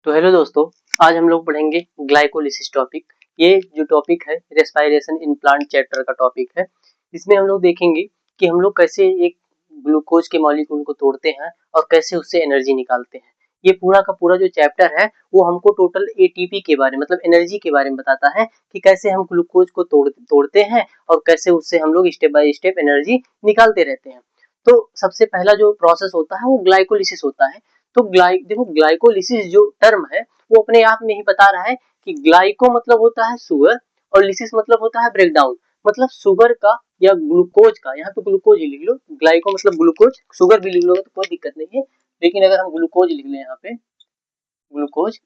तो हेलो दोस्तों, आज हम लोग पढ़ेंगे ग्लाइकोलिसिस टॉपिक। ये जो टॉपिक है रेस्पिरेशन इन प्लांट चैप्टर का टॉपिक है। इसमें हम लोग देखेंगे कि हम लोग कैसे एक ग्लूकोज के मॉलिक्यूल को तोड़ते हैं और कैसे उससे एनर्जी निकालते हैं। ये पूरा का पूरा जो चैप्टर है वो हमको टोटल एटीपी के बारे में मतलब एनर्जी के बारे में बताता है कि कैसे हम ग्लूकोज को तोड़ते हैं और कैसे उससे हम लोग स्टेप बाय स्टेप एनर्जी निकालते रहते हैं। तो सबसे पहला जो प्रोसेस होता है वो ग्लाइकोलिसिस होता है। तो देखो ग्लाइकोलिसिस जो टर्म है वो अपने आप में ही बता रहा है कि ग्लाइको मतलब होता है शुगर और लिसिस मतलब होता है ब्रेकडाउन। मतलब शुगर का या ग्लूकोज का, यहाँ पे ग्लूकोज ही लिख लो, ग्लाइको मतलब ग्लूकोज, शुगर भी लिख लो तो कोई दिक्कत नहीं है, लेकिन अगर हम ग्लूकोज लिख लें यहाँ पे ग्लूकोज,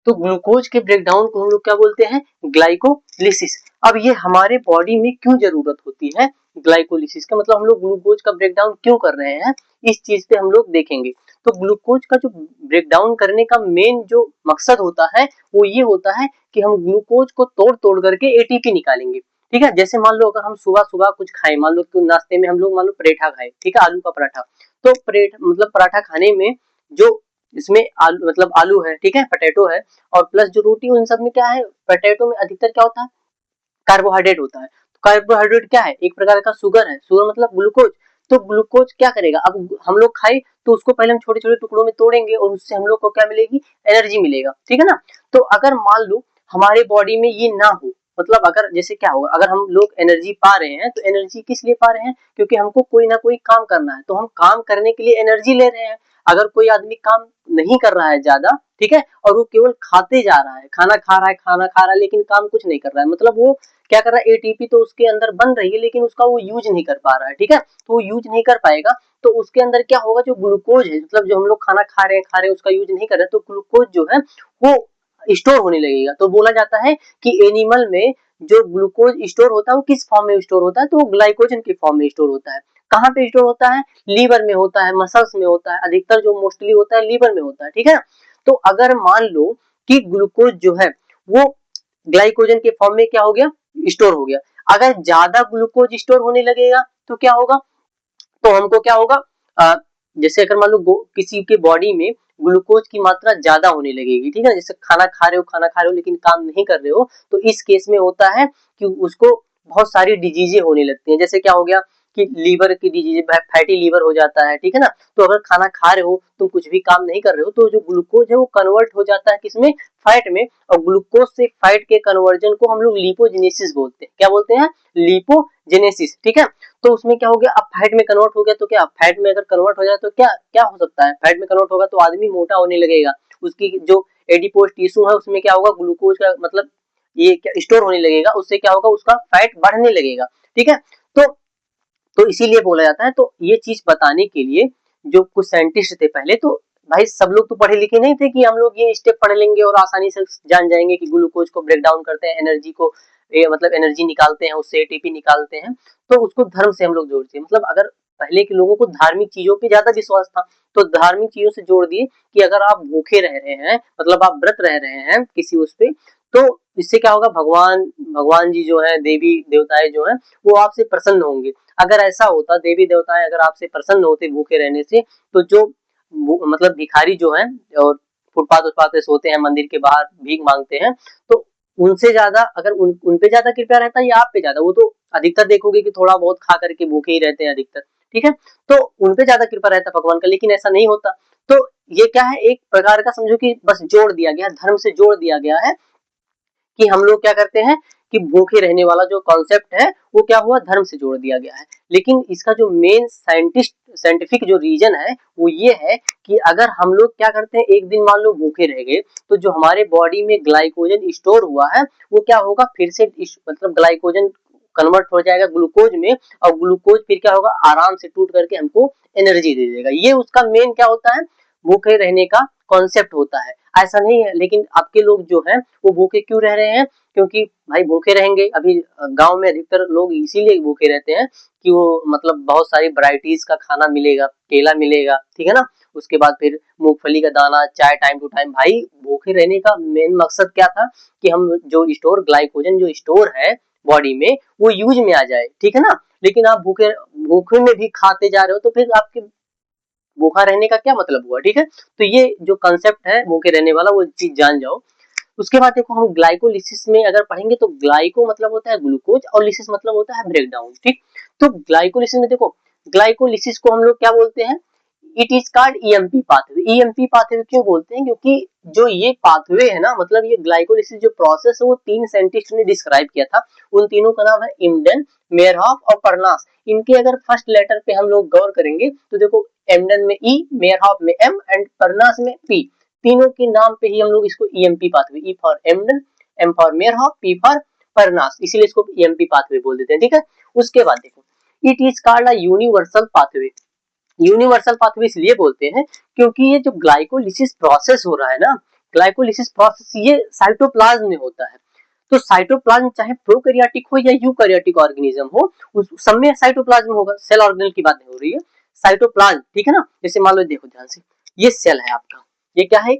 तो ग्लूकोज के ब्रेकडाउन को हम लोग क्या बोलते हैं, ग्लाइकोलिसिस। अब ये हमारे बॉडी में क्यों जरूरत होती है ग्लाइकोलिसिस का, मतलब हम लोग ग्लूकोज का ब्रेकडाउन क्यों कर रहे हैं, इस चीज पे हम लोग देखेंगे। तो ग्लूकोज का जो ब्रेकडाउन करने का मेन जो मकसद होता है वो ये होता है कि हम ग्लूकोज को तोड़ तोड़ करके एटीपी निकालेंगे। ठीक है, जैसे मान लो अगर हम सुबह सुबह कुछ खाएं, मान लो तो नाश्ते में हम लोग मान लो पराठा खाए, ठीक है, आलू का पराठा। तो पराठा मतलब पराठा खाने में जो इसमें आलू मतलब आलू है, ठीक है, पोटैटो है, और प्लस जो रोटी, उन सब में क्या है, पोटैटो में अधिकतर क्या होता है, कार्बोहाइड्रेट होता है। तो कार्बोहाइड्रेट क्या है, एक प्रकार का शुगर है, शुगर मतलब ग्लूकोज। तो ग्लूकोज क्या करेगा, अब हम लोग खाए तो उसको पहले हम छोटे छोटे टुकड़ों में तोड़ेंगे और उससे हम लोग को क्या मिलेगी, एनर्जी मिलेगा, ठीक है ना। तो अगर मान लो हमारे बॉडी में ये ना हो, मतलब अगर जैसे क्या होगा, अगर हम लोग एनर्जी पा रहे हैं तो एनर्जी किस लिए पा रहे हैं, क्योंकि हमको कोई ना कोई काम करना है, तो हम काम करने के लिए एनर्जी ले रहे हैं। अगर कोई आदमी काम नहीं कर रहा है ज्यादा, ठीक है, और वो केवल खाते जा रहा है, खाना खा रहा है लेकिन काम कुछ नहीं कर रहा है, मतलब वो क्या कर रहा है, एटीपी तो उसके अंदर बन रही है लेकिन उसका वो यूज नहीं कर पा रहा है, ठीक है, तो वो यूज नहीं कर पाएगा। तो उसके अंदर क्या होगा, जो ग्लूकोज है, मतलब जो हम लोग खाना खा रहे हैं उसका यूज नहीं कर रहे, तो ग्लूकोज जो है वो स्टोर होने लगेगा। तो बोला जाता है कि एनिमल में जो ग्लूकोज स्टोर होता है वो किस फॉर्म में स्टोर होता है, तो वो ग्लाइकोजन के फॉर्म में स्टोर होता है। कहाँ पे स्टोर होता है, लीवर में होता है, मसल्स में होता है, अधिकतर जो मोस्टली होता है लीवर में होता है, ठीक है। तो अगर मान लो कि ग्लूकोज जो है वो ग्लाइकोजन के फॉर्म में क्या हो गया, स्टोर हो गया। अगर ज्यादा ग्लूकोज स्टोर होने लगेगा तो क्या होगा, तो हमको क्या होगा, जैसे अगर मान लो किसी के बॉडी में ग्लूकोज की मात्रा ज्यादा होने लगेगी, ठीक है, जैसे खाना खा रहे हो लेकिन काम नहीं कर रहे हो, तो इस केस में होता है कि उसको बहुत सारी डिजीजें होने लगती हैं। जैसे क्या हो गया कि लीवर की डिजीज, फैटी लीवर हो जाता है, ठीक है ना। तो अगर खाना खा रहे हो, तुम कुछ भी काम नहीं कर रहे हो, तो जो ग्लूकोज है वो कन्वर्ट हो जाता है किसमें, फैट में, और ग्लूकोज से फैट के कन्वर्जन को हम लोग लिपोजेनेसिस बोलते हैं। क्या बोलते हैं, लिपोजेनेसिस, ठीक है। तो उसमें क्या हो गया, अब फैट में कन्वर्ट हो गया, तो क्या फैट में अगर कन्वर्ट हो जाए तो क्या क्या हो सकता है, फैट में कन्वर्ट होगा तो आदमी मोटा होने लगेगा। उसकी जो एडिपोज टिश्यू है उसमें क्या होगा, ग्लूकोज का मतलब ये क्या स्टोर होने लगेगा, उससे क्या होगा, उसका फैट बढ़ने लगेगा, ठीक है। तो इसीलिए बोला जाता है। तो ये चीज बताने के लिए जो कुछ साइंटिस्ट थे पहले, तो भाई सब लोग तो पढ़े लिखे नहीं थे कि हम लोग ये स्टेप पढ़ लेंगे और आसानी से जान जाएंगे कि ग्लूकोज को ब्रेक डाउन करते हैं, एनर्जी को मतलब एनर्जी निकालते हैं, उससे एटीपी निकालते हैं। तो उसको धर्म से हम लोग जोड़ते हैं, मतलब अगर पहले के लोगों को धार्मिक चीजों पे ज्यादा विश्वास था, तो धार्मिक चीजों से जोड़ दिए कि अगर आप भूखे रह रहे हैं, मतलब आप व्रत रह रहे हैं किसी उस पे, तो इससे क्या होगा, भगवान भगवान जी जो है, देवी देवताएं जो है, वो आपसे प्रसन्न होंगे। अगर ऐसा होता, देवी देवताएं अगर आपसे प्रसन्न होते भूखे रहने से, तो जो मतलब भिखारी जो है और फुटपाथ उत्पाथ पे सोते हैं, मंदिर के बाहर भीख मांगते हैं, तो उनसे ज्यादा अगर उन पे ज्यादा कृपया रहता है या आप पे ज्यादा, वो तो अधिकतर देखोगे कि थोड़ा बहुत खा करके भूखे ही रहते हैं अधिकतर, ठीक है। तो उन पे ज्यादा कृपा रहता है भगवान का, लेकिन ऐसा नहीं होता। तो ये क्या है, एक प्रकार का समझो कि बस जोड़ दिया गया, धर्म से जोड़ दिया गया है कि हम लोग क्या करते हैं कि भूखे रहने वाला जो कॉन्सेप्ट है वो क्या हुआ, धर्म से जोड़ दिया गया है। लेकिन इसका जो मेन साइंटिफिक जो रीजन है वो ये है कि अगर हम लोग क्या करते हैं, एक दिन मान लो भूखे रह गए, तो जो हमारे बॉडी में ग्लाइकोजन स्टोर हुआ है वो क्या होगा, फिर से मतलब ग्लाइकोजन कन्वर्ट हो जाएगा ग्लूकोज में, और ग्लूकोज फिर क्या होगा, आराम से टूट करके हमको एनर्जी दे देगा। ये उसका मेन क्या होता है, भूखे रहने का कॉन्सेप्ट होता है। ऐसा नहीं है, लेकिन आपके लोग जो हैं वो भूखे क्यों रह रहे हैं, क्योंकि भाई भूखे रहेंगे, अभी गांव में अधिकतर लोग इसीलिए भूखे रहते हैं कि वो मतलब बहुत सारी वैरायटीज का खाना मिलेगा, केला मिलेगा, ठीक है ना, उसके बाद फिर मूंगफली का दाना, चाय टाइम टू टाइम। भाई भूखे रहने का मेन मकसद क्या था कि हम जो स्टोर ग्लाइकोजन जो स्टोर है बॉडी में वो यूज में आ जाए, ठीक है ना। लेकिन आप भूखे भूखे में भी खाते जा रहे हो, तो फिर आपके भूखा रहने का क्या मतलब हुआ, ठीक है। तो ये जो कंसेप्ट है भूखे रहने वाला, वो चीज जान जाओ। उसके बाद देखो हम ग्लाइकोलिसिस में अगर पढ़ेंगे तो ग्लाइको मतलब होता है ग्लूकोज और लिसिस मतलब होता है ब्रेक डाउन, ठीक। तो ग्लाइकोलिसिस में देखो, ग्लाइकोलिसिस को हम लोग क्या बोलते हैं, it is called EMP pathway. EMP pathway क्यों बोलते हैं, क्योंकि जो ये पाथवे है ना, मतलब ये ग्लाइकोलिसिस जो प्रोसेस है वो 3 साइंटिस्ट ने डिस्क्राइब किया था। उन तीनों का नाम है इम्डन, मेयरहॉफ और परनास। इनके अगर फर्स्ट लेटर पे हम लोग गौर करेंगे तो देखो, एमडन में ई, मेयरहॉफ में एम एंड परनास में पी, तीनों के नाम पे ही हम लोग इसको EMP pathway, E for Embden, M for Meyerhof, P for Parnas, इसीलिए इसको ईएमपी पाथवे बोल देते हैं, ठीक है। उसके बाद देखो, it is called a universal pathway. Universal pathway इसलिए बोलते हैं क्योंकि ये जो ग्लाइकोलिसिस प्रोसेस हो रहा है ना, ग्लाइकोलिसिस प्रोसेस ये साइटोप्लाज्म में होता है। तो साइटोप्लाज्म चाहे प्रोकैरियोटिक हो या यूकैरियोटिक ऑर्गेनिज्म हो, उस सब में साइटोप्लाज्म होगा। सेल ऑर्गेनल की बात नहीं हो रही है, साइटोप्लाज्म, ठीक है ना। जैसे मान लो, देखो ध्यान से, ये सेल है आपका, ये क्या है,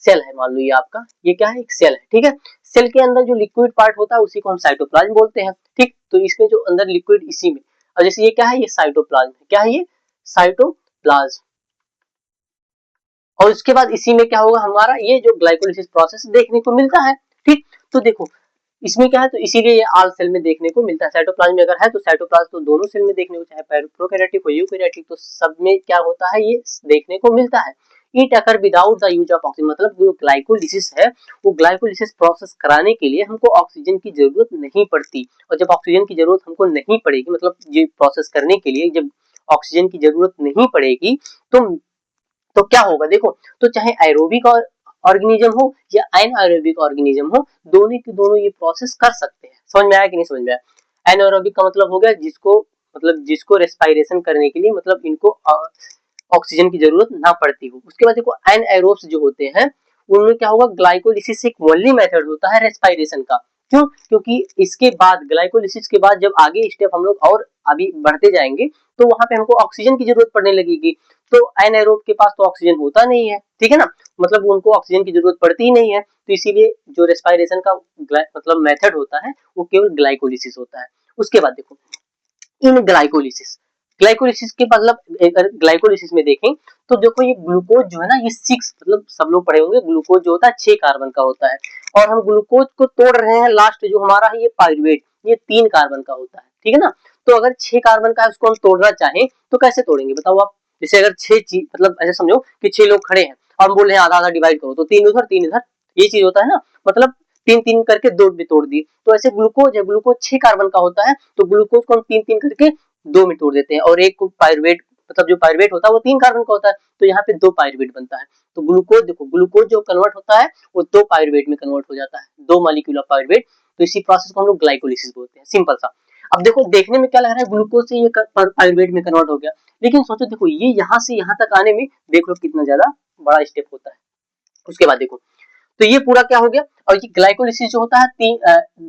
सेल है, मान लो ये आपका, ये क्या है, एक सेल है, ठीक है। सेल के अंदर जो लिक्विड पार्ट होता है उसी को हम साइटोप्लाज्म बोलते हैं, ठीक। तो इसमें जो अंदर लिक्विड इसी में, और जैसे ये क्या है, ये साइटोप्लाज्म है, क्या है ये, साइटोप्लाज्म। और उसके बाद इसी में क्या होगा, हमारा ये जो ग्लाइकोलिसिस प्रोसेस देखने को मिलता है, ठीक। तो देखो इसमें क्या है, तो इसीलिए ये ऑल सेल में देखने को मिलता है। साइटोप्लाज्म में अगर है तो साइटोप्लाज्म तो दोनों सेल में देखने को, चाहे प्रोकैरियोटिक हो यूकैरियोटिक, तो सब में क्या होता है, ये देखने को मिलता है। It occur without the use of oxygen, मतलब जो ग्लाइकोलिसिस है वो ग्लाइकोलिसिस प्रोसेस कराने के लिए हमको ऑक्सीजन की जरूरत नहीं पड़ती। और जब ऑक्सीजन की जरूरत हमको नहीं पड़ेगी, मतलब ये प्रोसेस करने के लिए जब ऑक्सीजन की जरूरत नहीं पड़ेगी, तो क्या होगा, देखो, तो चाहे एरोबिक ऑर्गेनिज्म हो या एनाएरोबिक ऑर्गेनिज्म हो, दोनों के दोनों ये प्रोसेस कर सकते हैं। समझ में आया कि नहीं समझ में आया। एनाएरोबिक का मतलब हो गया जिसको, मतलब जिसको रेस्पिरेशन करने के लिए, मतलब इनको ऑक्सीजन की जरूरत ना पड़ती हो। उसके बाद देखो एनएरोब्स जो होते हैं, उनमें क्या होगा, ग्लाइकोलिसिस एक ओनली मेथड होता है रेस्पिरेशन का। क्यों, क्योंकि इसके बाद ग्लाइकोलिसिस के बाद जब आगे स्टेप हम लोग और अभी बढ़ते जाएंगे तो वहां पे हमको ऑक्सीजन की जरूरत पड़ने लगेगी। तो एनाएरोब के पास तो ऑक्सीजन होता नहीं है, ठीक है ना, मतलब उनको ऑक्सीजन की जरूरत पड़ती ही नहीं है। तो इसीलिए जो रेस्पिरेशन का मतलब मेथड होता है वो केवल ग्लाइकोलिसिस होता है। उसके बाद देखो, इन ग्लाइकोलिसिस, ग्लाइकोलिसिस के मतलब ग्लाइकोलिसिस में देखें तो देखो, ये ग्लूकोज जो है ना, ये 6, मतलब सब लोग पढ़े होंगे, ग्लूकोज जो होता है 6 कार्बन का होता है। और हम ग्लूकोज को तोड़ रहे हैं, लास्ट जो हमारा है ये पाइरुवेट, ये 3 कार्बन का होता है, ठीक है ना। तो अगर 6 कार्बन का है उसको हम तोड़ना चाहें तो कैसे तोड़ेंगे बताओ आप। जैसे अगर 6 चीज, मतलब ऐसे समझो कि 6 लोग खड़े हैं और हम बोल रहे हैं आधा आधा डिवाइड करो, तो 3 उधर 3 इधर, ये चीज होता है ना, मतलब 3 3 करके 2 भी तोड़ दिए। तो ऐसे ग्लूकोज है, ग्लूकोज 6 कार्बन का होता है, तो ग्लूकोज को हम 3 3 करके 2 में तोड़ देते हैं। और एक को पाइरुवेट, मतलब जो पाइरुवेट होता है वो 3 कार्बन का होता है, तो यहाँ पे 2 पाइरुवेट बनता है। तो ग्लूकोज देखो, ग्लूकोज जो कन्वर्ट होता है वो 2 पाइरुवेट में कन्वर्ट हो जाता है, 2 मॉलिक्यूल ऑफ पाइरुवेट। तो इसी प्रोसेस को हम लोग ग्लाइकोलिसिस बोलते हैं, सिंपल सा। अब देखो देखने में क्या लग रहा है, ग्लूकोज से ये पाइरुवेट में कन्वर्ट हो गया, लेकिन सोचो देखो, ये यहाँ से यहाँ तक आने में देख लो कितना ज्यादा बड़ा स्टेप होता है। उसके बाद देखो, तो ये पूरा क्या हो गया। और ये ग्लाइकोलिसिस जो होता है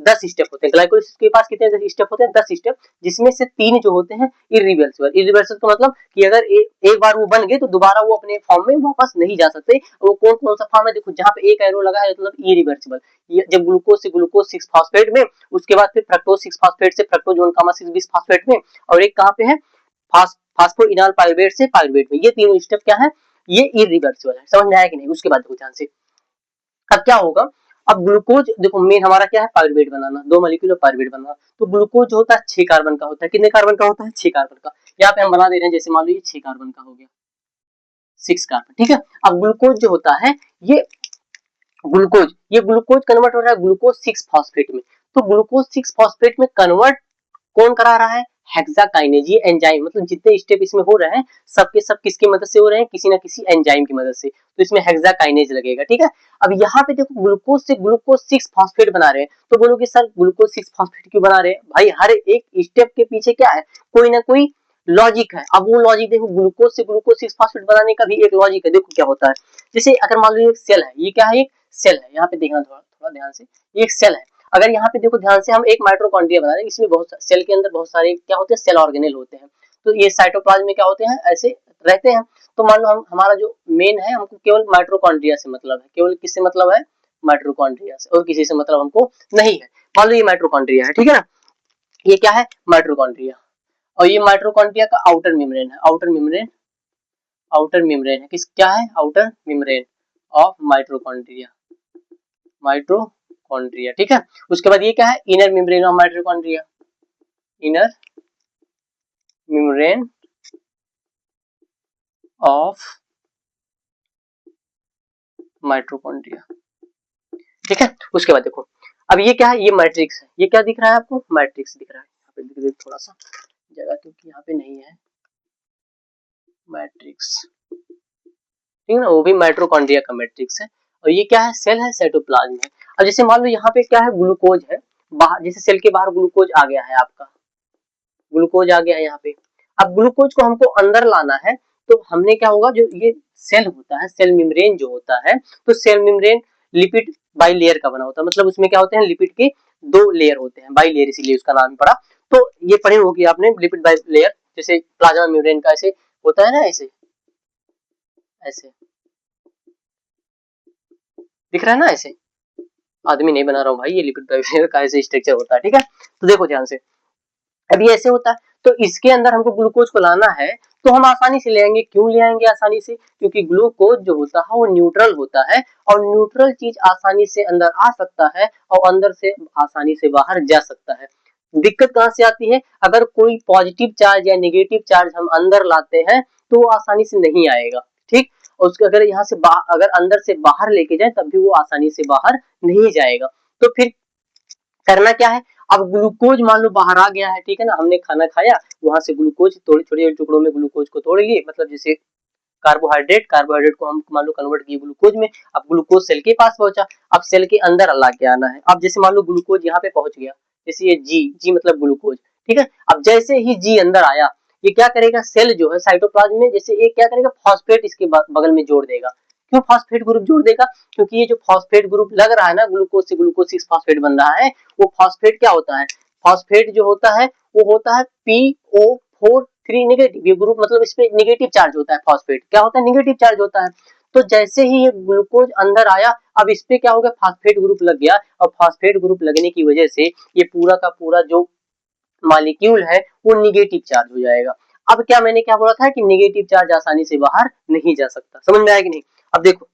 10 स्टेप होते हैं। ग्लाइकोलिसिस के पास कितने स्टेप होते हैं, 10 स्टेप, जिसमें से 3 जो होते हैं इरिवर्सिबल। इरिवर्सिबल का मतलब कि अगर एक बार वो बन गए तो दोबारा वो अपने फॉर्म में वापस नहीं जा सकते। वो कौन कौन सा फॉर्म है, देखो जहां पे एक एरो लगा है मतलब इरिवर्सिबल। जब ग्लूकोज से ग्लूकोज 6 फॉस्फेट में, उसके बाद फिर फ्रक्टोज 6 फॉस्फेट से फ्रक्टोज 1, 6 फॉस्फेट में, और एक कहां पे है, फास्फोइनॉल पाइरुवेट से पाइरुवेट में। ये तीनों स्टेप क्या है, ये इरिवर्सिबल है। समझ में आया कि नहीं। उसके बाद देखो ध्यान से, अब क्या होगा, अब ग्लूकोज देखो मेन हमारा क्या है, पाइरुवेट बनाना, 2 मॉलिक्यूल पाइरुवेट बनाना। तो ग्लूकोज जो होता है 6 कार्बन का होता है, कितने कार्बन का होता है, 6 कार्बन का। यहाँ पे हम बना दे रहे हैं, जैसे मान लो ये 6 कार्बन का हो गया, 6 कार्बन, ठीक है। अब ग्लूकोज जो होता है, ये ग्लूकोज कन्वर्ट हो रहा है ग्लूकोज 6 फॉस्फेट में। तो ग्लूकोज 6 फॉस्फेट में कन्वर्ट कौन करा रहा है, हेक्साकाइनेज। ये एंजाइम, मतलब जितने स्टेप इसमें हो रहे हैं सबके सब किसकी मदद से हो रहे हैं, किसी ना किसी एंजाइम की मदद से। तो इसमें हेक्साकाइनेज लगेगा, ठीक है। अब यहाँ पे देखो, ग्लूकोज से ग्लूकोज 6 फॉस्फेट बना रहे हैं, तो बोलोगे सर ग्लूकोज 6 फॉस्फेट क्यों बना रहे हैं भाई, हर एक स्टेप के पीछे क्या है, कोई ना कोई लॉजिक है। अब वो लॉजिक देखो, ग्लूकोज से ग्लूकोज 6 फॉस्फेट बनाने का भी एक लॉजिक है। देखो क्या होता है, जैसे अगर मान लो एक सेल है, ये क्या है, एक सेल है, यहाँ पे देखना थोड़ा थोड़ा ध्यान से, ये एक सेल है। अगर यहाँ पे देखो ध्यान से, हम एक माइटोकॉन्ड्रिया बना रहे हैं, इसमें बहुत सेल के अंदर बहुत सारे क्या होते हैं, सेल ऑर्गेनेल होते हैं। तो ये साइटोप्लाज्म में क्या होते हैं, ऐसे रहते हैं। तो मान लो हम, हमारा जो मेन है, हमको केवल माइटोकॉन्ड्रिया से मतलब है, केवल किससे मतलब है, माइटोकॉन्ड्रिया से, और किसी से मतलब हमको नहीं है। मान लो ये माइटोकॉन्ड्रिया है, ठीक है ना, ये क्या है, माइटोकॉन्ड्रिया। और ये माइटोकॉन्ड्रिया का आउटर मेम्ब्रेन है, आउटर मेम्ब्रेन आउटर मेम्ब्रेन है, किस क्या है, आउटर मेम्ब्रेन ऑफ माइटोकॉन्ड्रिया, ठीक है। उसके बाद ये क्या है, inner membrane of mitochondria, inner membrane of mitochondria, ठीक है। उसके बाद देखो, अब ये क्या है, ये मैट्रिक्स है, ये क्या दिख रहा है आपको, मैट्रिक्स दिख रहा है, यहाँ पे देख थोड़ा सा जगह क्योंकि यहाँ पे नहीं है, मैट्रिक्स, ठीक है ना, वो भी माइटोकॉन्ड्रिया का मैट्रिक्स है। और ये क्या है, सेल है, साइटोप्लाज्म है। अब जैसे मान लो यहाँ पे क्या है, ग्लूकोज है, बाहर जैसे सेल के बाहर ग्लूकोज आ गया है, आपका ग्लूकोज आ गया है यहाँ पे। अब ग्लूकोज को हमको अंदर लाना है, तो हमने क्या होगा, जो ये सेल होता है, सेल मेम्ब्रेन जो होता है, तो cell membrane lipid bilayer का बना होता है, मतलब उसमें क्या होते हैं, लिपिड के 2 लेयर होते हैं, बाई लेयर इसीलिए उसका नाम पड़ा। तो ये पढ़े होगी आपने, लिपिड बाई लेयर, जैसे प्लाज्मा मेम्ब्रेन का ऐसे होता है ना, ऐसे ऐसे दिख रहा है ना, ऐसे आदमी नहीं बना रहा हूँ भाई, ये लिपिड बाई लेयर का ऐसे स्ट्रक्चर होता है, ठीक है। तो देखो ध्यान से, अब ये ऐसे होता है, तो इसके अंदर हमको ग्लूकोज को लाना है, तो हम आसानी से ले आएंगे। क्यों ले आएंगे आसानी से, क्योंकि ग्लूकोज जो होता है वो न्यूट्रल होता है, और न्यूट्रल चीज आसानी से अंदर आ सकता है और अंदर से आसानी से बाहर जा सकता है। दिक्कत कहाँ से आती है, अगर कोई पॉजिटिव चार्ज या नेगेटिव चार्ज हम अंदर लाते हैं तो वो आसानी से नहीं आएगा, ठीक। और उसको अगर यहाँ से अगर अंदर से बाहर लेके जाए तब भी वो आसानी से बाहर नहीं जाएगा। तो फिर करना क्या है, अब ग्लूकोज मान लो बाहर आ गया है, ठीक है ना, हमने खाना खाया, वहां से ग्लूकोज थोड़ी छोटे टुकड़ों में ग्लूकोज को तोड़ लिए, मतलब जैसे कार्बोहाइड्रेट को हम मान लो कन्वर्ट किए ग्लूकोज में। अब ग्लूकोज सेल के पास पहुंचा, अब सेल के अंदर ला के आना है। अब जैसे मान लो ग्लूकोज यहाँ पे पहुंच गया, जैसे ये जी मतलब ग्लूकोज, ठीक है। अब जैसे ही जी अंदर आया, ये क्या करेगा, सेल जो है साइटोप्लाज्म में, जैसे एक क्या करेगा, फॉस्फेट इसके बगल में जोड़ देगा। क्यों फॉस्फेट ग्रुप जोड़ देगा, क्योंकि ये जो फॉस्फेट ग्रुप लग रहा है ना, ग्लूकोज से ग्लूकोज 6 फॉस्फेट बन रहा है, वो फॉस्फेट क्या होता है, फॉस्फेट जो होता है वो होता है PO4 नेगेटिव, ये ग्रुप मतलब इस पे नेगेटिव चार्ज होता है, फॉस्फेट क्या होता है, नेगेटिव चार्ज होता है। तो जैसे ही ये ग्लूकोज अंदर आया, अब इस पे क्या हो गया, फॉस्फेट ग्रुप लग गया, और फॉस्फेट ग्रुप लगने की वजह से ये पूरा का पूरा जो मॉलिक्यूल है वो नेगेटिव चार्ज हो जाएगा। अब क्या मैंने क्या बोला था कि नेगेटिव चार्ज आसानी से बाहर नहीं जा सकता, समझ में आया कि नहीं। अब देखो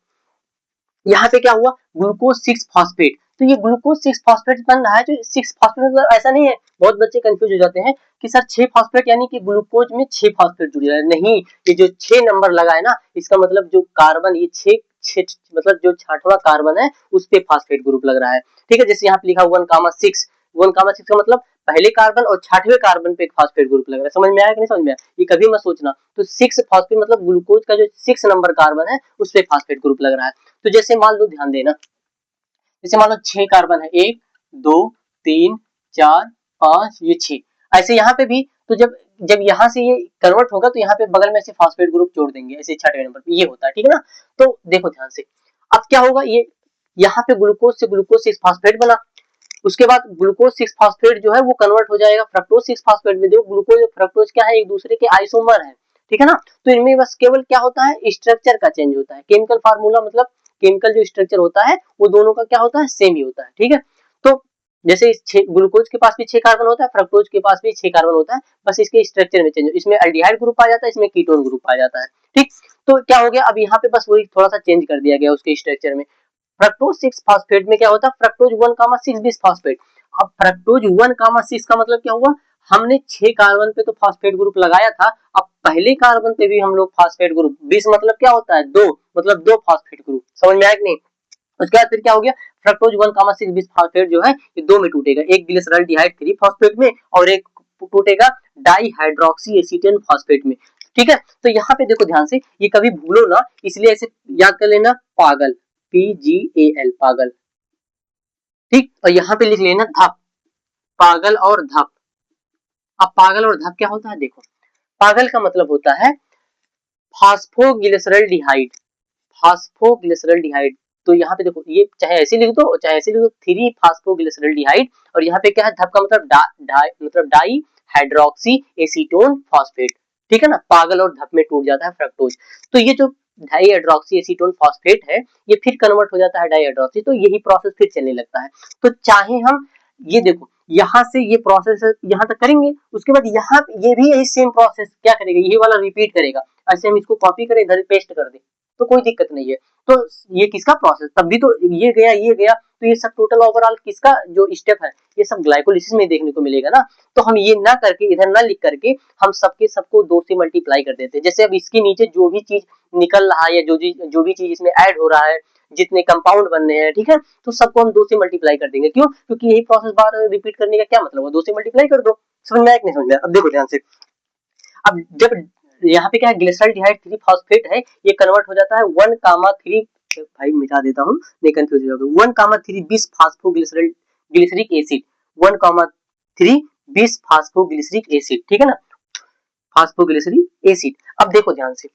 यहाँ पे क्या हुआ, ग्लूकोज 6 फॉस्फेट, तो ये ग्लूकोज 6 फॉस्फेट बन रहा है, जो 6 फॉस्फेट मतलब ऐसा नहीं है, बहुत बच्चे कंफ्यूज हो जाते हैं कि सर 6 फॉस्फेट यानी कि ग्लूकोज में 6 फॉस्फेट जुड़ रहा है, नहीं, ये जो 6 नंबर लगा है ना, इसका मतलब जो कार्बन ये 6 मतलब जो 6वां कार्बन है उस पे फॉस्फेट ग्रुप लग रहा है, ठीक है। जैसे यहाँ पे लिखा 1,6, 1,6 का मतलब पहले कार्बन और 6वें कार्बन पे एक फॉस्फेट ग्रुप लग रहा है, समझ में आया कि नहीं समझ में आया, ये कभी मत सोचना। तो 6 फॉस्फेट मतलब ग्लूकोज का जो 6 नंबर कार्बन है उस पे फॉस्फेट ग्रुप लग रहा है। तो जैसे मान लो, ध्यान देना, जैसे मान लो 6 कार्बन है, 1 2 3 4 5, ये 6, ऐसे यहाँ पे भी, तो जब जब यहाँ से ये कन्वर्ट होगा तो यहाँ पे बगल में ऐसे फॉस्फेट ग्रुप जोड़ देंगे, ऐसे 6वें नंबर पे ये होता है, ठीक है ना। तो देखो ध्यान से, अब क्या होगा, ये यहाँ पे ग्लूकोज से ग्लूकोज 6 फॉस्फेट बना, उसके बाद ग्लूकोज 6 फॉस्फेट जो है वो कन्वर्ट हो जाएगा फ्रक्टोज 6 फॉस्फेट में। देखो ग्लूकोज और फ्रक्टोज क्या है, एक दूसरे के आइसोमर है, ठीक है ना। तो इनमें बस केवल क्या होता है, स्ट्रक्चर का चेंज होता है, केमिकल फार्मूला मतलब केमिकल जो स्ट्रक्चर होता है वो दोनों का क्या होता है, सेम ही होता है, ठीक है। तो जैसे ग्लूकोज के पास भी 6 कार्बन होता है, फ्रक्टोज के पास भी 6 कार्बन होता है, बस इसके स्ट्रक्चर में चेंज, इसमें एल्डिहाइड ग्रुप आ जाता है, इसमें कीटोन ग्रुप आ जाता है, ठीक। तो क्या हो गया, अब यहाँ पे बस वही थोड़ा सा चेंज कर दिया गया उसके स्ट्रक्चर में। फ्रक्टोज 6 फास्फेट में क्या होता है, फ्रक्टोज 1,6 बिस फास्फेट। अब फ्रक्टोज 1,6 का मतलब क्या हुआ, हमने 6 कार्बन पे तो फास्फेट ग्रुप लगाया था, अब पहले कार्बन पे भी हम लोग फास्फेट ग्रुप, 20 मतलब क्या होता है, 2 मतलब 2 फास्फेट ग्रुप, समझ में आया कि नहीं। उसके बाद फिर क्या हो गया, फ्रक्टोज 1,6 बिस फास्फेट जो है ये 2 में टूटेगा, एक ग्लिसरॉल्डिहाइड 3 फास्फेट में और एक टूटेगा डाईहाइड्रोक्सी एसीटेन फास्फेट में, ठीक है। तो यहाँ पे देखो ध्यान से, ये कभी भूलो ना, इसलिए ऐसे याद कर लेना, पागल, PGAL पागल, ठीक। और यहाँ पे लिख लेना धप, पागल और धप। अब पागल और धप क्या होता है, देखो पागल का मतलब होता है फास्फोग्लिसरॉल्डिहाइड, फास्फोग्लिसरॉल्डिहाइड। तो यहाँ पे देखो, ये चाहे ऐसे लिख दो चाहे ऐसे लिख दो, 3 फास्फोग्लिसरॉल्डिहाइड, और यहाँ पे क्या है, धप का मतलब डाई हाइड्रोक्सी एसीटोन फॉस्फेट, ठीक है ना। पागल और धप में टूट जाता है फ्रक्टोज। तो ये जो डाई हाइड्रोक्सी एसीटोन फॉस्फेट है ये फिर कन्वर्ट हो जाता है डाई हाइड्रोक्सी, तो यही प्रोसेस फिर चलने लगता है। तो चाहे हम, ये देखो यहाँ से ये प्रोसेस यहाँ तक करेंगे, उसके बाद यहाँ ये भी यही सेम प्रोसेस क्या करेगा, ये वाला रिपीट करेगा। ऐसे हम इसको कॉपी करें, इधर पेस्ट कर दें तो कोई दिक्कत नहीं है। तो ये किसका प्रोसेस, तब भी तो ये गया, तो ये सब टोटल ओवरऑल किसका जो स्टेप है, ये सब ग्लाइकोलिसिस में देखने को मिलेगा ना। तो हम ये ना करके, इधर ना लिख करके हम सबके सबको 2 से मल्टीप्लाई कर देते हैं। जैसे अब इसके नीचे जो भी चीज निकल रहा है या जो भी चीज इसमें ऐड हो रहा है, जितने कंपाउंड बनने हैं, ठीक है, तो सबको हम 2 से मल्टीप्लाई कर देंगे। क्यों? क्योंकि यही प्रोसेस बार रिपीट करने का क्या मतलब है, 2 से मल्टीप्लाई कर दो। समझ में आया कि नहीं समझ में आया? अब देखो ध्यान से, अब जब यहाँ पे क्या है, ग्लिसरॉल्डिहाइड 3 फॉस्फेट है, ये कन्वर्ट हो जाता है 1,3, भाई मिटा देता हूँ नहीं कंफ्यूज हो जाओगे, 1,3 बिस फास्फोग्लिसरिक एसिड, 1,3 बिस फास्फोग्लिसरिक एसिड, ठीक है ना, फास्फोग्लिसरिक एसिड। अब देखो ध्यान से,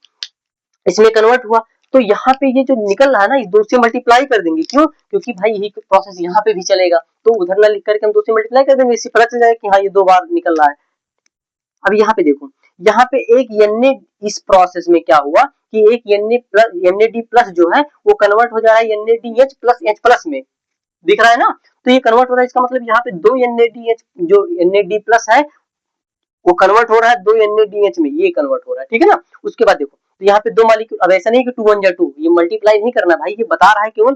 इसमें कन्वर्ट हुआ तो यहाँ पे ये जो निकल रहा है ना, इस 2 से मल्टीप्लाई कर देंगे। क्यों? क्योंकि भाई यही प्रोसेस यहाँ पे भी चलेगा, तो उधर ना लिख करके हम 2 से मल्टीप्लाई कर देंगे, इससे पता चल जाएगा कि हाँ ये 2 बार निकल रहा है। अब यहाँ पे देखो, यहाँ पे एक Na, इस प्रोसेस में क्या हुआ कि एक NAD प्लस जो है वो कन्वर्ट हो जा रहा है NADH प्लस H प्लस में, दिख रहा है ना। तो ये कन्वर्ट हो रहा है, इसका मतलब यहाँ पे 2 NADH जो NAD प्लस है वो कन्वर्ट हो रहा है 2 NADH में, ये कन्वर्ट हो रहा है, ठीक है ना। उसके बाद देखो, तो यहाँ पे 2 मॉलिक्यूल, अब ऐसा नहीं कि 2 1 जा 2, ये मल्टीप्लाई नहीं करना भाई, ये बता रहा है केवल,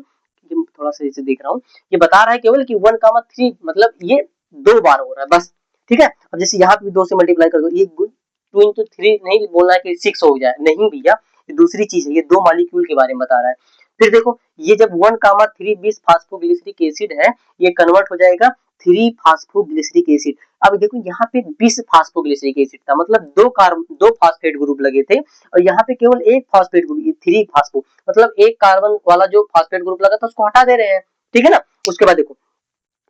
थोड़ा सा इसे देख रहा हूँ, ये बता रहा है केवल कि 1,3 मतलब ये 2 बार हो रहा है बस, ठीक है। अब जैसे यहाँ पे 2 से मल्टीप्लाई कर दो, ये 2 into 3 नहीं बोलना है कि 6 हो जाए, नहीं भैया, ये दूसरी चीज है, ये 2 मॉलिक्यूल के बारे में बता रहा है। फिर देखो, ये जब 1,3 बिस फास्फोग्लिसरिक एसिड है, ये कन्वर्ट हो जाएगा 3 फास्फोग्लिसरिक एसिड। अब देखो यहाँ पे 20 फास्फोग्लिसरिक एसिड था, मतलब 2 फास्फेट ग्रुप लगे थे, और यहाँ पे केवल एक फास्फेट ग्रुप, 3 फास्फो, मतलब एक कार्बन वाला जो फास्फेट ग्रुप लगा था उसको हटा दे रहे हैं, ठीक है ना। उसके बाद देखो,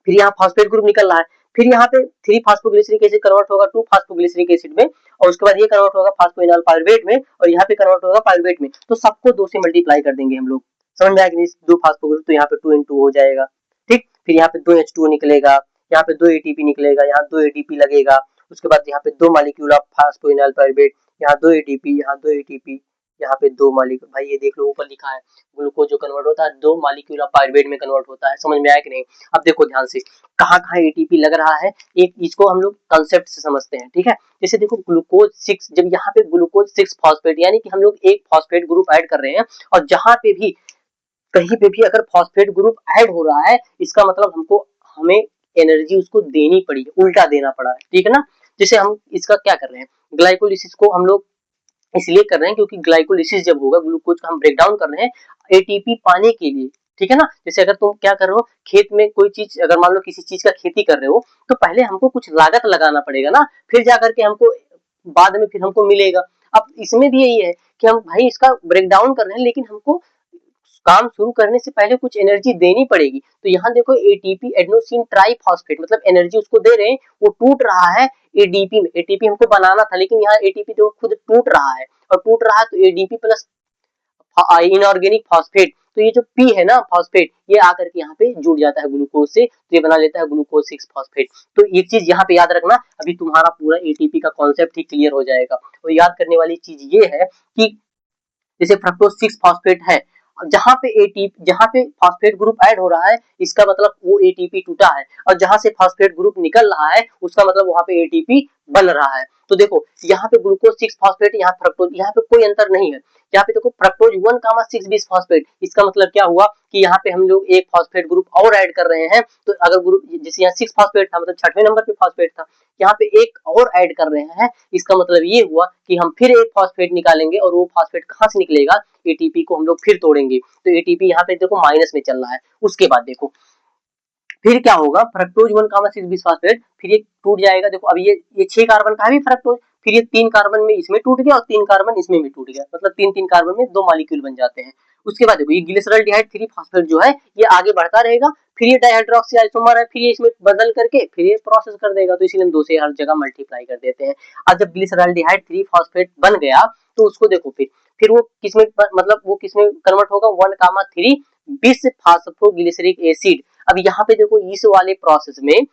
फिर यहाँ फास्फेट ग्रुप निकल रहा है, फिर यहाँ पे 3 फास्फोग्लिसरिक एसिड कन्वर्ट होगा 2 फास्फोग्लिसरिक एसिड में, और उसके बाद ये कन्वर्ट होगा फास्फोइनॉल पायरुवेट में, और यहाँ पे कन्वर्ट होगा पायरुवेट में। तो सबको 2 से मल्टीप्लाई कर देंगे हम लोग। समझ में आया कि नहीं? 2 फास्फो ग्रुप, तो यहाँ पे 2 into हो जाएगा, ठीक। फिर यहाँ पे 2 H2O निकलेगा, यहाँ पे 2 ATP निकलेगा, यहाँ 2 ADP लगेगा। उसके बाद यहाँ पे 2 मॉलिक्यूल ऑफ फास्फोइनॉल पायरुवेट, यहाँ 2 ATP, यहाँ 2 ATP, यहाँ पे 2 मॉलिक्यूल, भाई ये देख लो ऊपर लिखा है, ग्लूकोज जो कन्वर्ट होता है 2 मॉलिक्यूल ऑफ पायरुवेट में कन्वर्ट होता है। समझ में आया कि नहीं? अब देखो ध्यान से, कहाँ कहाँ एटीपी लग रहा है, एक इसको हम लोग कंसेप्ट से समझते हैं, ठीक है। जैसे देखो ग्लूकोज 6, जब यहाँ पे ग्लूकोज 6 फॉस्फेट, यानी कि हम लोग एक फॉस्फेट ग्रुप ऐड कर रहे हैं, और जहां पे भी कहीं पे भी अगर फॉस्फेट ग्रुप ऐड हो रहा है, इसका मतलब हमें एनर्जी उसको देनी पड़ी है, उल्टा देना पड़ा है, ठीक है ना। जैसे हम इसका क्या कर रहे हैं, ग्लाइकोलिसिस को हम लोग इसलिए कर रहे हैं क्योंकि ग्लाइकोलिसिस जब होगा, ग्लूकोज का हम ब्रेक डाउन कर रहे हैं एटीपी पाने के लिए, ठीक है ना। जैसे अगर तुम क्या कर रहे हो, खेत में कोई चीज, अगर मान लो किसी चीज का खेती कर रहे हो, तो पहले हमको कुछ लागत लगाना पड़ेगा ना, फिर जाकर के हमको बाद में फिर हमको मिलेगा। अब इसमें भी यही है कि हम भाई इसका ब्रेक डाउन कर रहे हैं, लेकिन हमको काम शुरू करने से पहले कुछ एनर्जी देनी पड़ेगी। तो यहाँ देखो एटीपी एडेनोसिन ट्राइफॉस्फेट, मतलब एनर्जी उसको दे रहे हैं, वो टूट रहा है एडीपी में। एटीपी हमको बनाना था, लेकिन यहाँ एटीपी तो खुद टूट रहा है, और टूट रहा है तो एडीपी प्लस इनऑर्गेनिक फॉस्फेट, तो ये जो पी है ना फॉस्फेट, ये आकर के यहाँ पे जुड़ जाता है ग्लूकोज से, तो ये बना लेता है ग्लूकोज 6 फॉस्फेट। तो एक चीज यहाँ पे याद रखना, अभी तुम्हारा पूरा एटीपी का कॉन्सेप्ट ही क्लियर हो जाएगा। तो याद करने वाली चीज ये है कि जैसे फ्रक्टोज 6 फॉस्फेट है, जहाँ पे फॉस्फेट ग्रुप ऐड हो रहा है, इसका मतलब वो एटीपी टूटा है, और जहां से फॉस्फेट ग्रुप निकल रहा है, उसका मतलब वहां पे एटीपी बन रहा है। तो देखो यहाँ पे ग्लूकोज 6 फॉस्फेट, यहाँ फ्रक्टोज, यहाँ पे कोई अंतर नहीं है। यहाँ पे देखो फ्रक्टोज 1,6 बिस फॉस्फेट, इसका मतलब क्या हुआ कि यहाँ पे हम लोग एक फॉस्फेट ग्रुप और ऐड कर रहे हैं। तो अगर ग्रुप जैसे यहाँ 6 फॉस्फेट था, मतलब 6वें नंबर पे फॉस्फेट था, यहाँ पे एक और ऐड कर रहे हैं, इसका मतलब ये हुआ कि हम फिर एक फॉस्फेट निकालेंगे, और वो फॉस्फेट कहाँ से निकलेगा, एटीपी को हम लोग फिर तोड़ेंगे, तो एटीपी यहाँ पे देखो माइनस में चल रहा है। उसके बाद देखो फिर क्या होगा, फ्रक्टोज 1,6 बिस्फॉस्फेट, फिर ये टूट जाएगा। देखो अब ये 6 कार्बन का है भी फ्रक्टोज, फिर ये 3 कार्बन में इसमें टूट गया, और 3 कार्बन इसमें भी टूट गया, मतलब 3 कार्बन में 2 मॉलिक्यूल बन जाते हैं। उसके बाद देखो ये ग्लिसरॉल्डिहाइड 3 फॉस्फेट जो है, ये आगे बढ़ता रहेगा, फिर ये डाइहाइड्रोक्सी आइसोमर है, फिर ये इसमें बदल करके फिर ये प्रोसेस कर देगा, तो इसीलिए हम 2 से हर जगह मल्टीप्लाई कर देते हैं। अब जब ग्लिसरॉल्डिहाइड 3 फॉस्फेट बन गया, तो उसको देखो फिर वो किसमें, मतलब वो किसमें कन्वर्ट होगा, 1,3 बिस फास्फोग्लिसरिक एसिड। अब यहाँ पे देखो इस वाले प्रोसेस में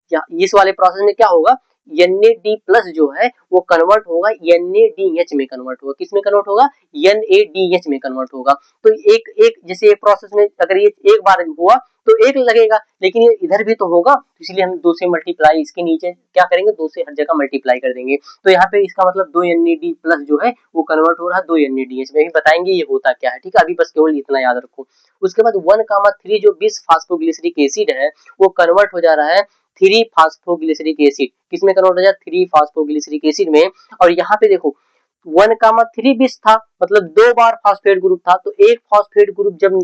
क्या होगा, NAD प्लस जो है वो कन्वर्ट होगा NADH में कन्वर्ट होगा, किस में कन्वर्ट होगा, NADH में कन्वर्ट होगा। तो एक एक जैसे एक प्रोसेस में अगर ये एक बार हुआ, तो एक लगेगा, लेकिन ये इधर भी तो होगा, तो इसलिए हम 2 से मल्टीप्लाई इसके नीचे क्या करेंगे, 2 से हर जगह मल्टीप्लाई कर देंगे। तो यहाँ पे इसका मतलब 2 NAD प्लस जो है वो कन्वर्ट हो रहा है 2 NADH में। भी बताएंगे ये होता क्या है, ठीक है, अभी बस केवल इतना याद रखो। उसके बाद 1,3 जो बिस फास्फोग्लिसरिक एसिड है वो कन्वर्ट हो जा रहा है 3 फास्फोग्लिसरिक एसिड, किसमें कन्वर्ट हो जाए 3 फास्फोग्लिसरिक एसिड में। और यहाँ पे देखो 1,3 बिस था, मतलब 2 बार फॉस्फेट ग्रुप था, तो एक फॉस्फेट ग्रुप जब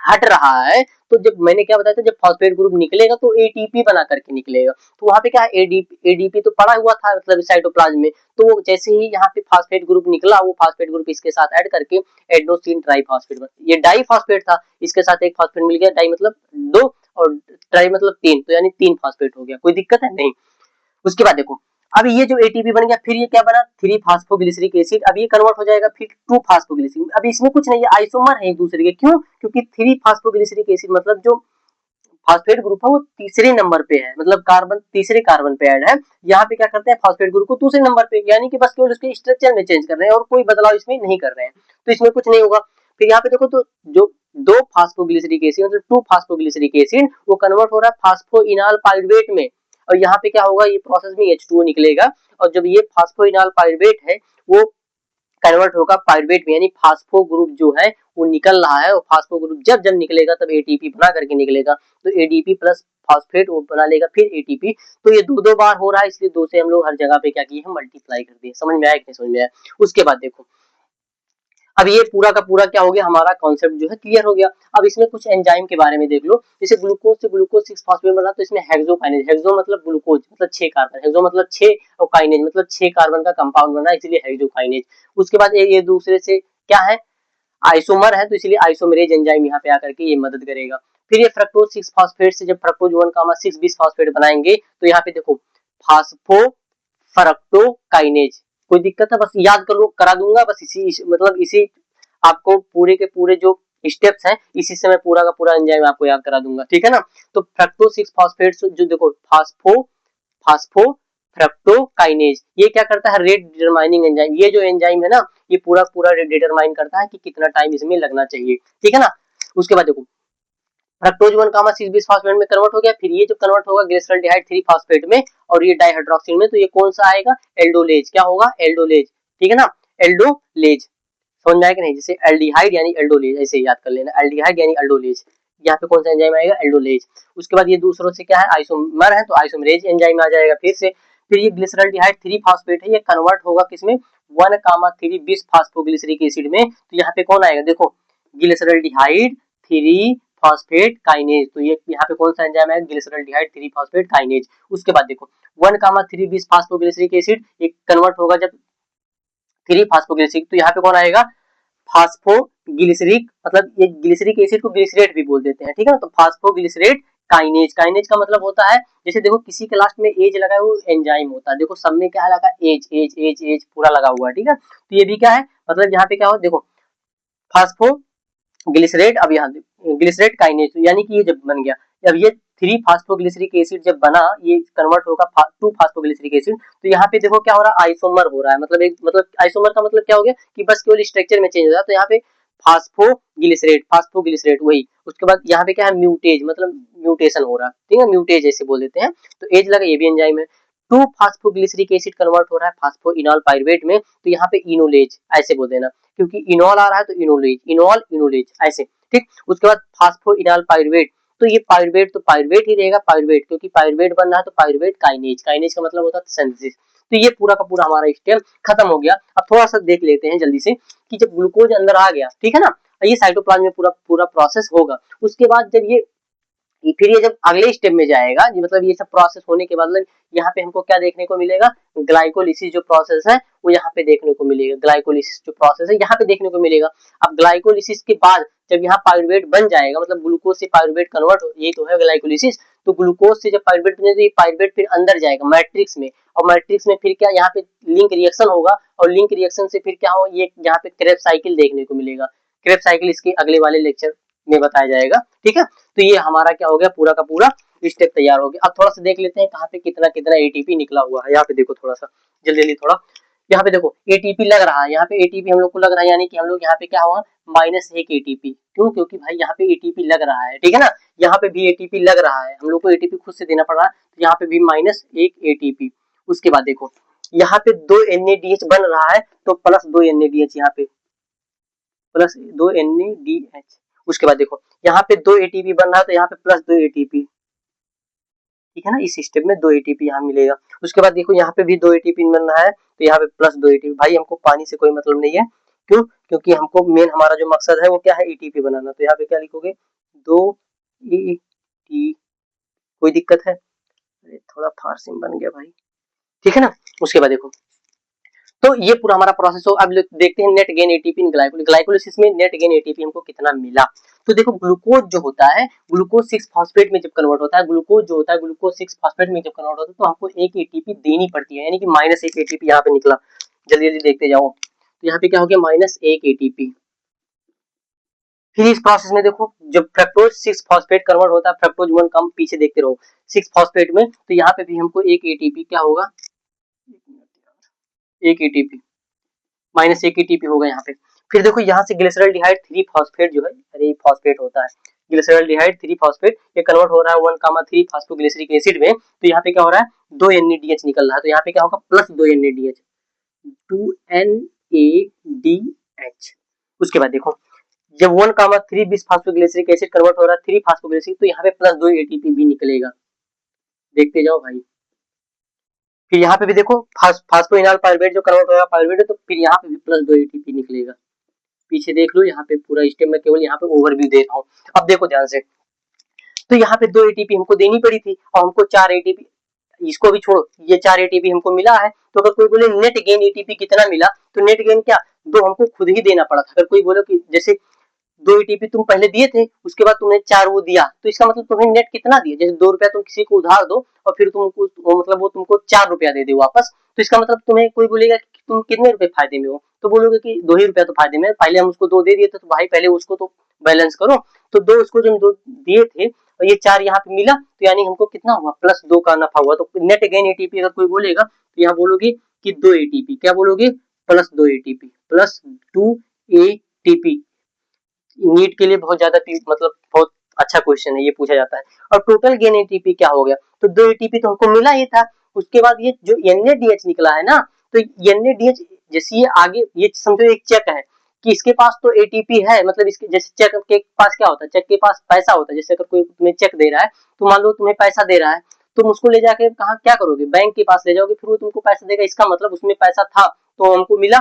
हट रहा है, तो जब मैंने क्या बताया था, जब फॉस्फेट ग्रुप निकलेगा तो एटीपी बना करके निकलेगा। तो वहां पे क्या एडीपी तो पड़ा हुआ था मतलब साइटोप्लाज्म में, तो वो जैसे ही यहाँ पे फॉस्फेट ग्रुप निकला, वो फॉस्फेट ग्रुप इसके साथ ऐड करके एडेनोसिन ट्राइफॉस्फेट बना। ये डाई फॉस्फेट था, इसके साथ एक फॉस्फेट मिल गया, डाई मतलब 2 और ट्राई मतलब 3, तो यानी 3 फॉस्फेट हो गया। कोई दिक्कत है नहीं। उसके बाद देखो अब ये जो एटीपी बन गया, फिर ये क्या बना 3 फास्फोग्लिसरिक एसिड, अब ये कन्वर्ट हो जाएगा फिर 2 फास्फोग्लिसरिक। अब इसमें कुछ नहीं, ये आइसोमर है एक दूसरे के, क्यों, क्योंकि 3 फास्फोग्लिसरिक एसिड मतलब जो फॉस्फेट ग्रुप है वो तीसरे नंबर पे है, मतलब कार्बन तीसरे कार्बन पे ऐड है। यहाँ पे क्या करते हैं फॉस्फेट ग्रुप को दूसरे नंबर पे, यानी कि बस केवल उसके स्ट्रक्चर में चेंज कर रहे हैं और कोई बदलाव इसमें नहीं कर रहे हैं, तो इसमें कुछ नहीं होगा। फिर यहाँ पे देखो तो जो 2 फास्फोग्लिसरिक एसिड मतलब 2 फास्फोग्लिसरिक एसिड वो कन्वर्ट हो रहा है फास्फोइनॉल पाइरुवेट में, और यहाँ पे क्या होगा, ये प्रोसेस में H2O निकलेगा, और जब ये फास्फोइनॉल पाइरुवेट है वो कन्वर्ट होगा पाइरुवेट में, यानी फास्फो ग्रुप जो है वो निकल रहा है, और फास्फो ग्रुप जब जब निकलेगा तब एटीपी बना करके निकलेगा, तो एडीपी प्लस फॉस्फेट वो बना लेगा फिर एटीपी। तो ये 2 बार हो रहा है, इसलिए 2 से हम लोग हर जगह पे क्या किए हैं मल्टीप्लाई कर दिए। समझ में आया कि नहीं समझ में आया। उसके बाद देखो अब ये पूरा का पूरा क्या हो गया, हमारा कॉन्सेप्ट जो है क्लियर हो गया। अब इसमें कुछ एंजाइम के बारे में देख लो, जैसे ग्लूकोज से ग्लूकोज 6 फॉस्फेट बना, तो इसमें हेक्सोकाइनेज, हेक्सो मतलब ग्लूकोज मतलब 6 कार्बन, हेक्सो मतलब 6 और काइनेज मतलब 6 कार्बन का कंपाउंड बना, इसलिए हेक्सोकाइनेज। उसके बाद ये दूसरे से क्या है आइसोमर है, तो इसलिए आइसोमेरेज एंजाइम यहाँ पे आकर के ये मदद करेगा। फिर ये फ्रक्टोज 6 फॉस्फेट से जब फ्रक्टोज 1,6 बिस फॉस्फेट बनाएंगे, तो यहाँ पे देखो फास्फो फ्रक्टोकाइनेज। कोई दिक्कत है, बस याद कर लो, करा दूंगा बस मतलब इसी आपको पूरे के पूरे जो स्टेप्स हैं इसी से मैं पूरा का पूरा एंजाइम आपको याद करा दूंगा, ठीक है ना। तो फ्रक्टो 6 फॉस्फेट जो देखो फास्फो फास्फो फ्रक्टोकाइनेज ये क्या करता है, रेट डिटरमाइनिंग एंजाइम। ये जो एंजाइम है ना ये पूरा पूरा रेट डिटरमाइन करता है कि कितना टाइम इसमें लगना चाहिए, ठीक है ना। उसके बाद देखो फ्रक्टोज 1,6 बिस फॉस्फेट में कन्वर्ट हो गया, फिर ये जो कन्वर्ट होगा ग्लिसरॉल्डिहाइड 3 फॉस्फेट में और ये डाइहाइड्रोक्सिल में, तो ये कौन सा आएगा एल्डोलेज, क्या होगा एल्डोलेज, ठीक है ना। एल्डोलेज समझ में आया कि नहीं, जैसे एल्डिहाइड यानी एल्डोलेज, ऐसे याद कर लेना एल्डिहाइड यानी एल्डोलेज। यहाँ पे कौन सा एंजाइम आएगा एल्डोलेज। उसके बाद ये दूसरों से क्या है आइसोमर है, तो आइसोमरेज एंजाइम आ जाएगा फिर से। फिर ये ग्लिसरॉल्डिहाइड 3 फॉस्फेट है, ये कन्वर्ट होगा किसमें 1,3 बिस फास्फोग्लिसरिक एसिड में, तो यहाँ पे कौन आएगा देखो ग्लिसरॉल्डिहाइड 3 फॉस्फेट काइनेज, तो ये यहाँ पे कौन सा एंजाइम है ग्लिसरॉल्डिहाइड 3 फॉस्फेट काइनेज। उसके बाद देखो 1,3 बिस फास्फोग्लिसरिक एसिड ये कन्वर्ट होगा जब 3 फास्फोग्लिसरिक, तो यहाँ पे कौन आएगा फास्फोग्लिसरिक, मतलब ये ग्लिसरिक एसिड को ग्लिसरेट भी बोल देते हैं, ठीक है ना। तो फास्फोग्लिसरेट काइनेज, काइनेज का मतलब होता है जैसे देखो किसी के लास्ट में एज लगा है वो एंजाइम होता है, देखो सब में क्या लगा एज एज एज एज पूरा लगा हुआ है, ठीक है। तो ये भी क्या है मतलब यहाँ पे क्या हो देखो फास्फो ग्लिसरेट, अब यहाँ ग्लिसरेट काइनेज, यानी कि ये जब बन गया, अब ये 3 फास्फोग्लिसरिक एसिड जब बना ये कन्वर्ट होगा 2 फास्फोग्लिसरिक एसिड, तो यहाँ पे देखो क्या हो रहा है आइसोमर हो रहा है, मतलब एक मतलब आइसोमर का मतलब क्या हो गया कि बस केवल स्ट्रक्चर में चेंज हो रहा है, तो यहाँ पे फास्फोग्लिसरेट वही। उसके बाद यहाँ पे क्या है म्यूटेज, मतलब म्यूटेशन हो रहा है, ठीक है म्यूटेज ऐसे बोल देते हैं, तो एज लगा ये भी एंजाइम है। 2 फास्फोग्लिसरिक एसिड कन्वर्ट हो रहा है फास्फोइनॉल पाइरुवेट में, तो यहाँ पे इनोलेज ऐसे बोल देना, क्योंकि इनॉल आ रहा है तो इनोलेज, इनॉल इनोलेज ऐसे, ठीक। उसके बाद फास्फोइनॉल पाइरुवेट, तो ये पाइरुवेट तो पाइरुवेट ही रहेगा पाइरुवेट, क्योंकि पाइरुवेट बन रहा है तो पाइरुवेट काइनेज, काइनेज का मतलब होता है सिंथेसिस। तो ये पूरा का पूरा हमारा स्टेप खत्म हो गया। अब थोड़ा सा देख लेते हैं जल्दी से कि जब ग्लूकोज अंदर आ गया, ठीक है ना, ये साइटोप्लाज्म में पूरा पूरा प्रोसेस होगा। उसके बाद जब ये फिर ये जब अगले स्टेप में जाएगा मतलब ये सब प्रोसेस होने के बाद मतलब यहाँ पे हमको क्या देखने को मिलेगा ग्लाइकोलिसिस जो प्रोसेस है वो यहाँ पे देखने को मिलेगा, ग्लाइकोलिसिस जो प्रोसेस है यहाँ पे देखने को मिलेगा। अब ग्लाइकोलिसिस के बाद जब यहाँ पाइरुवेट बन जाएगा मतलब ग्लूकोज से पाइरुवेट कन्वर्ट हो, यही तो है ग्लाइकोलिसिस। तो ग्लूकोज से जब पाइरुवेट बने तो ये पाइरुवेट फिर अंदर जाएगा मैट्रिक्स में, और मैट्रिक्स में फिर क्या यहाँ पे लिंक रिएक्शन होगा, और लिंक रिएक्शन से फिर क्या हो ये यहाँ पे क्रेब साइकिल देखने को मिलेगा। क्रेब साइकिल इसके अगले वाले लेक्चर में बताया जाएगा, ठीक है। तो ये हमारा क्या हो गया पूरा का पूरा स्टेप तैयार हो गया। अब थोड़ा सा देख लेते हैं कहाँ पे कितना कितना एटीपी निकला हुआ है, यहाँ पे देखो थोड़ा सा जल्दी जल्दी थोड़ा यहाँ पे देखो एटीपी लग रहा है, यहाँ पे एटीपी हम लोग को लग रहा है, यानी कि हम लोग यहाँ पे क्या हुआ -1 एटीपी। क्यों? क्योंकि भाई यहाँ पे एटीपी लग रहा है, ठीक है ना। यहाँ पे भी एटीपी लग रहा है, हम लोग को एटीपी खुद से देना पड़ रहा है, तो यहाँ पे भी -1 एटीपी। उसके बाद देखो यहाँ पे 2 NADH बन रहा है, तो +2 NADH यहाँ पे, +2 NADH। उसके बाद देखो यहाँ पे 2 एटीपी बन रहा है, तो यहाँ पे +2 एटीपी, ठीक है ना। इस स्टेप में 2 एटीपी यहाँ मिलेगा। उसके बाद देखो यहाँ पे भी 2 एटीपी बन रहा है, तो यहाँ पे +2 एटीपी। भाई हमको पानी से कोई मतलब नहीं है, क्यों? क्योंकि हमको मेन हमारा जो मकसद है वो क्या है, एटीपी बनाना। तो यहाँ पे क्या लिखोगे 2 एटी, कोई दिक्कत है? अरे थोड़ा फारसी में बन गया भाई, ठीक है ना। उसके बाद देखो तो ये पूरा हमारा प्रोसेस हो। अब देखते हैं net gain ATP in glycolysis में नेट गेन एटीपी हमको कितना मिला। तो देखो ग्लूकोज जो होता है, ग्लूकोज 6 फॉस्फेट में जब कन्वर्ट होता है, ग्लूकोज जो होता है ग्लूकोज 6 फॉस्फेट में जब कन्वर्ट होता है, तो हमको 1 एटीपी देनी पड़ती है, यानी कि -1 एटीपी यहाँ पे निकला। जल्दी जल्दी देखते जाओ, तो यहाँ पे क्या हो गया -1 एटीपी। फिर इस प्रोसेस में देखो जब फ्रक्टोज 6 फॉस्फेट कन्वर्ट होता है, फ्रक्टोज 1 कम, पीछे देखते रहो 6 फॉस्फेट में, तो यहाँ पे भी हमको 1 एटीपी क्या होगा, 1 एटीपी, -1 एटीपी होगा यहाँ पे। फिर देखो यहाँ से ग्लिसरॉल्डिहाइड 3 फॉस्फेट जो है, अरे फॉस्फेट होता है, ग्लिसरॉल्डिहाइड 3 फॉस्फेट, ये कन्वर्ट हो रहा है 1,3 फॉस्फोग्लिसरिक एसिड में, तो यहाँ पे क्या हो रहा है 2 NADH निकल रहा है, तो यहाँ पे क्या होगा +2 NADH, 2 NADH। उसके बाद देखो जब 1,3 बिस फॉस्फोग्लिसरिक एसिड कन्वर्ट हो रहा है 3 फॉस्फोग्लिसरिक, तो यहाँ पे +2 एटीपी भी निकलेगा, देखते जाओ भाई। फिर यहाँ पे भी देखो फास्फोइनॉल पायरुवेट जो कन्वर्ट होगा पायरुवेट, तो फिर यहाँ पे भी +2 एटीपी निकलेगा। पीछे देख लो, यहाँ पे पूरा स्टेप में केवल यहाँ पे ओवरव्यू दे रहा हूँ। अब देखो ध्यान से, तो यहाँ पे 2 एटीपी हमको देनी पड़ी थी और हमको 4 एटीपी, इसको भी छोड़ो, ये 4 एटीपी हमको मिला है। तो अगर कोई बोले नेट गेन एटीपी कितना मिला, तो नेट गेन क्या, 2 हमको खुद ही देना पड़ा था। अगर कोई बोले कि जैसे 2 एटीपी तुम पहले दिए थे, उसके बाद तुमने 4 वो दिया, तो इसका मतलब तुम्हें नेट कितना दिया, जैसे 2 रुपया तुम किसी को उधार दो और फिर तुमको मतलब वो तुमको 4 रुपया दे दे वापस, तो इसका मतलब तुम्हें कोई बोलेगा कि तुम कितने रुपए फायदे में हो, तो बोलोगे कि 2 ही रुपया तो फायदे में, पहले हम उसको 2 दे दिए थे, तो भाई पहले उसको तो बैलेंस करो। तो 2 उसको जो 2 दिए थे और ये 4 यहाँ पे मिला, तो यानी हमको कितना हुआ +2 का नफा हुआ। तो नेट गेन एटीपी अगर कोई बोलेगा तो यहाँ बोलोगे कि 2 एटीपी, क्या बोलोगे +2 एटीपी, +2 एटीपी। नीट के लिए बहुत ज्यादा मतलब बहुत अच्छा क्वेश्चन है, ये पूछा जाता है। और टोटल गेन एटीपी क्या हो गया, तो 2 एटीपी तो हमको मिला ही था। उसके बाद ये जो NADH निकला है ना, तो NADH जैसे ये आगे, ये समझो एक चेक है कि इसके पास तो एटीपी है, मतलब इसके जैसे चेक के पास क्या होता है, चेक के पास पैसा होता है। जैसे अगर कोई तुम्हें चेक दे रहा है, तो मान लो तुम्हें पैसा दे रहा है, तुम उसको ले जाके कहाँ क्या करोगे, बैंक के पास ले जाओगे, फिर वो तुमको पैसा देगा, इसका मतलब उसमें पैसा था तो हमको मिला।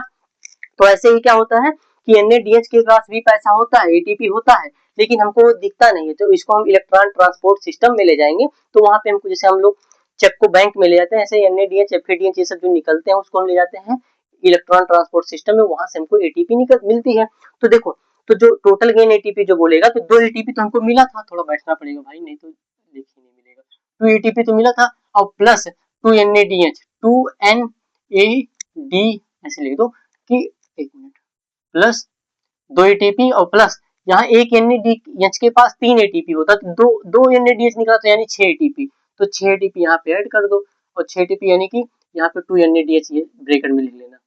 तो ऐसे ही क्या होता है कि NADH के पास भी पैसा होता है, एटीपी होता है, लेकिन हमको दिखता नहीं है। तो इसको हम इलेक्ट्रॉन ट्रांसपोर्ट सिस्टम में ले जाएंगे, तो वहां पे हमको, जैसे हम लोग चेक को बैंक में ले जाते हैं, ऐसे NADH FADH ये सब जो निकलते हैं उसको हम ले जाते हैं इलेक्ट्रॉन ट्रांसपोर्ट सिस्टम में, वहां से हमको एटीपी निकल मिलती है। तो देखो, तो जो टोटल गेन एटीपी जो बोलेगा, तो 2 एटीपी तो हमको मिला था, थोड़ा बैठना पड़ेगा भाई नहीं तो लिख ही नहीं मिलेगा। 2 एटीपी तो मिला था और प्लस 2 NADH, 2 NAD ऐसे लिख दो कि 1 मिनट, प्लस 2 एटीपी और प्लस यहाँ एक NADH के पास 3 एटीपी होता, तो दो NADH निकला, तो यानी 6 एटीपी। तो 6 एटीपी यहाँ पे ऐड कर दो, और 6 एटीपी यानी कि यहाँ पे 2 NADH ये ब्रैकेट में लिख लेना,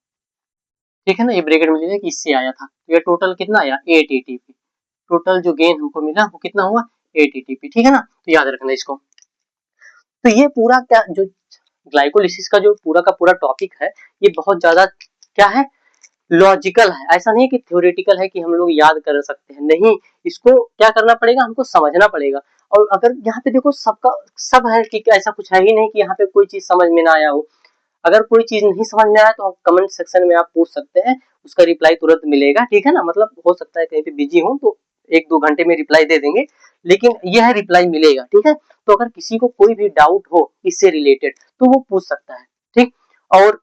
ठीक है ना, ये ब्रैकेट में लिख लेना कि इससे आया था। तो ये टोटल कितना आया 8 एटीपी। टोटल जो गेन हमको मिला वो कितना हुआ 8 एटीपी, ठीक है ना। तो याद रखना इसको। तो ये पूरा क्या जो ग्लाइकोलिसिस का जो पूरा का पूरा टॉपिक है, ये बहुत ज्यादा क्या है, लॉजिकल है। ऐसा नहीं कि थ्योरेटिकल है कि हम लोग याद कर सकते हैं, नहीं, इसको क्या करना पड़ेगा, हमको समझना पड़ेगा। और अगर यहाँ पे देखो सबका सब है कि ऐसा कुछ है ही नहीं कि यहाँ पे कोई चीज समझ में ना आया हो। अगर कोई चीज नहीं समझ में आया तो कमेंट सेक्शन में आप पूछ सकते हैं, उसका रिप्लाई तुरंत मिलेगा, ठीक है ना। मतलब हो सकता है कहीं पे बिजी हूँ तो 1-2 घंटे में रिप्लाई दे देंगे, लेकिन यह रिप्लाई मिलेगा, ठीक है। तो अगर किसी को कोई भी डाउट हो इससे रिलेटेड तो वो पूछ सकता है, ठीक। और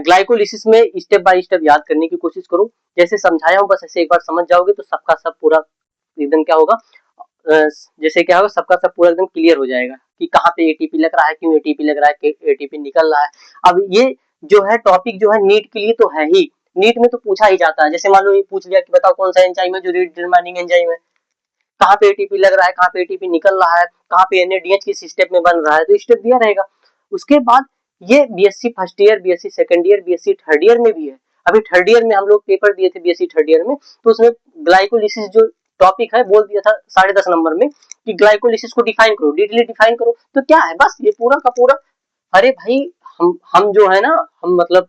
ग्लाइकोलिसिस में स्टेप बाय स्टेप याद करने की कोशिश करो, जैसे समझाया हूँ बस ऐसे एक बार समझ जाओगे तो सबका सब पूरा एकदम क्या होगा, जैसे क्या होगा सबका सब पूरा एकदम क्लियर हो जाएगा कि कहाँ पे एटीपी लग रहा है, क्यों एटीपी लग रहा है, एटीपी निकल रहा है। अब ये जो है टॉपिक जो है नीट के लिए तो है ही, नीट में तो पूछा ही जाता है। जैसे मान लो ये पूछ लिया कि बताओ कौन सा एंजाइम है जो डिटरमाइनिंग एंजाइम है, कहाँ पे एटीपी लग रहा है, कहाँ पे एटीपी निकल रहा है, कहाँ पे NADH किस स्टेप में बन रहा है, तो स्टेप दिया रहेगा। उसके बाद ये BSc first year, BSc second year, BSc third year में भी है। अभी थर्ड ईयर में हम लोग पेपर दिए थे बीएससी थर्ड ईयर में, तो उसमें ग्लाइकोलिसिस जो टॉपिक है बोल दिया था 10.5 नंबर में कि ग्लाइकोलिसिस को डिफाइन करो, डिटेल डिफाइन करो। तो क्या है, बस ये पूरा का पूरा। अरे भाई, हम जो है ना, हम मतलब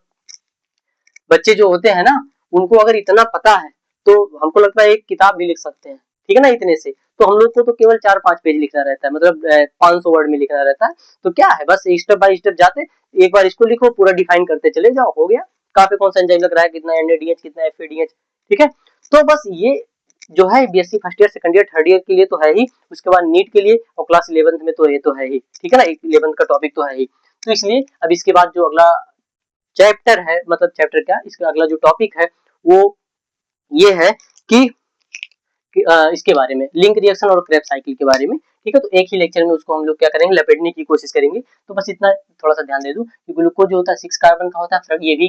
बच्चे जो होते हैं ना, उनको अगर इतना पता है तो हमको लगता है एक किताब भी लिख सकते हैं, ठीक है ना, इतने से। तो हम लोग को तो केवल 4-5 पेज लिखना रहता है, मतलब 500 वर्ड में लिखना रहता है। तो क्या है, बस स्टेप बाय स्टेप जाते, एक बार इसको लिखो, पूरा डिफाइन करते चले जाओ, हो गया। कहाँ पे कौन सा एंजाइम लग रहा है, कितना एनएडीएच, कितना एफएडीएच, ठीक है। तो बस ये जो है BSc first year, second year, third year के लिए तो है ही। उसके बाद नीट के लिए और क्लास 11th में तो ये तो है ही, ठीक है ना, 11th का टॉपिक तो है ही। तो इसलिए अब इसके बाद जो अगला चैप्टर है, मतलब चैप्टर क्या, इसका अगला जो टॉपिक है वो ये है कि इसके बारे में, लिंक रिएक्शन और क्रेब्स साइकिल के बारे में, ठीक है। तो एक ही लेक्चर में उसको हम लोग क्या करेंगे, लपेटने की कोशिश करेंगे। तो बस इतना थोड़ा सा ध्यान दे दूं कि ग्लूकोज जो होता है 6 कार्बन का होता है, ये भी